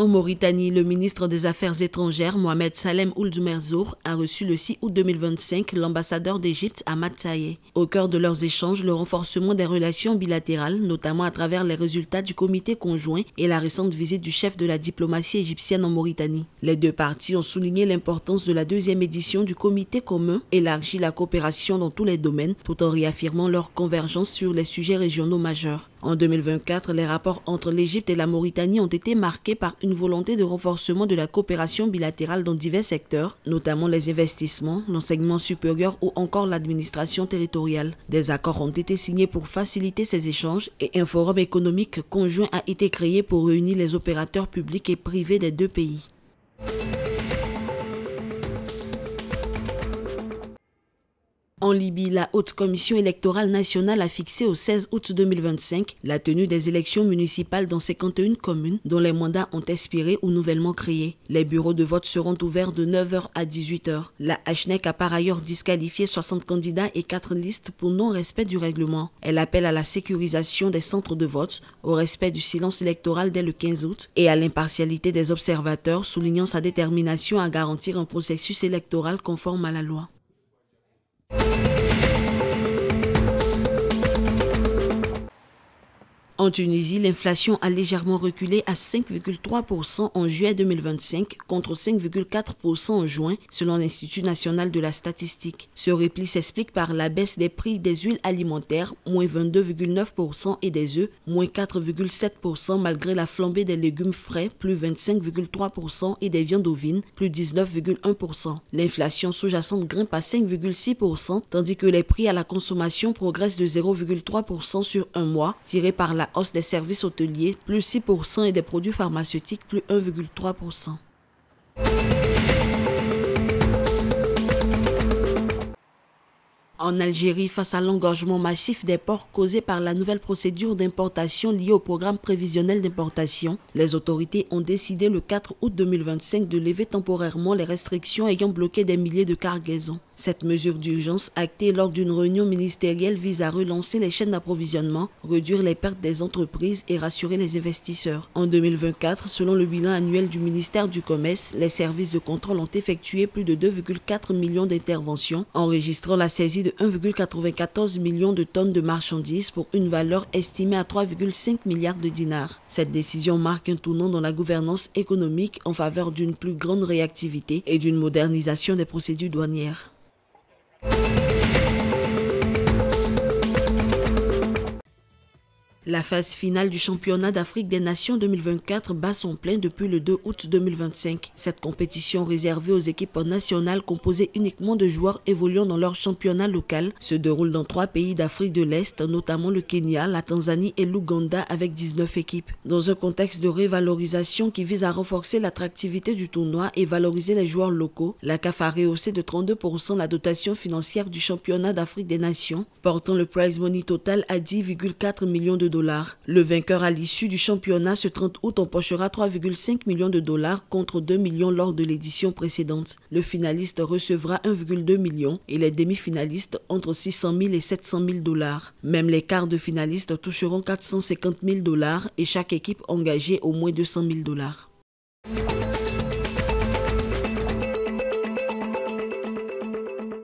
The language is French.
En Mauritanie, le ministre des Affaires étrangères, Mohamed Salem Ould Merzouk, a reçu le 6 août 2025 l'ambassadeur d'Égypte, Ahmad Taye. Au cœur de leurs échanges, le renforcement des relations bilatérales, notamment à travers les résultats du comité conjoint et la récente visite du chef de la diplomatie égyptienne en Mauritanie. Les deux parties ont souligné l'importance de la deuxième édition du comité commun, élargi la coopération dans tous les domaines, tout en réaffirmant leur convergence sur les sujets régionaux majeurs. En 2024, les rapports entre l'Égypte et la Mauritanie ont été marqués par une volonté de renforcement de la coopération bilatérale dans divers secteurs, notamment les investissements, l'enseignement supérieur ou encore l'administration territoriale. Des accords ont été signés pour faciliter ces échanges et un forum économique conjoint a été créé pour réunir les opérateurs publics et privés des deux pays. En Libye, la Haute Commission électorale nationale a fixé au 16 août 2025 la tenue des élections municipales dans 51 communes dont les mandats ont expiré ou nouvellement créés. Les bureaux de vote seront ouverts de 9 h à 18 h. La HNEC a par ailleurs disqualifié 60 candidats et 4 listes pour non-respect du règlement. Elle appelle à la sécurisation des centres de vote, au respect du silence électoral dès le 15 août et à l'impartialité des observateurs, soulignant sa détermination à garantir un processus électoral conforme à la loi. En Tunisie, l'inflation a légèrement reculé à 5,3% en juillet 2025 contre 5,4% en juin, selon l'Institut national de la statistique. Ce repli s'explique par la baisse des prix des huiles alimentaires, moins 22,9% et des œufs, moins 4,7% malgré la flambée des légumes frais, plus 25,3% et des viandes ovines, plus 19,1%. L'inflation sous-jacente grimpe à 5,6%, tandis que les prix à la consommation progressent de 0,3% sur un mois, tiré par la hausse des services hôteliers, plus 6% et des produits pharmaceutiques, plus 1,3%. En Algérie, face à l'engorgement massif des ports causé par la nouvelle procédure d'importation liée au programme prévisionnel d'importation, les autorités ont décidé le 4 août 2025 de lever temporairement les restrictions ayant bloqué des milliers de cargaisons. Cette mesure d'urgence, actée lors d'une réunion ministérielle, vise à relancer les chaînes d'approvisionnement, réduire les pertes des entreprises et rassurer les investisseurs. En 2024, selon le bilan annuel du ministère du Commerce, les services de contrôle ont effectué plus de 2,4 millions d'interventions, enregistrant la saisie de 1,94 million de tonnes de marchandises pour une valeur estimée à 3,5 milliards de dinars. Cette décision marque un tournant dans la gouvernance économique en faveur d'une plus grande réactivité et d'une modernisation des procédures douanières. La phase finale du championnat d'Afrique des Nations 2024 bat son plein depuis le 2 août 2025. Cette compétition réservée aux équipes nationales composée uniquement de joueurs évoluant dans leur championnat local se déroule dans 3 pays d'Afrique de l'Est, notamment le Kenya, la Tanzanie et l'Ouganda avec 19 équipes. Dans un contexte de révalorisation qui vise à renforcer l'attractivité du tournoi et valoriser les joueurs locaux, la CAF a rehaussé de 32% la dotation financière du championnat d'Afrique des Nations, portant le prize money total à 10,4 millions de $. Le vainqueur à l'issue du championnat ce 30 août empochera 3,5 millions de $, contre 2 millions lors de l'édition précédente. Le finaliste recevra 1,2 million et les demi-finalistes entre 600 000 et 700 000 $. Même les quarts de finalistes toucheront 450 000 $ et chaque équipe engagée au moins 200 000 $.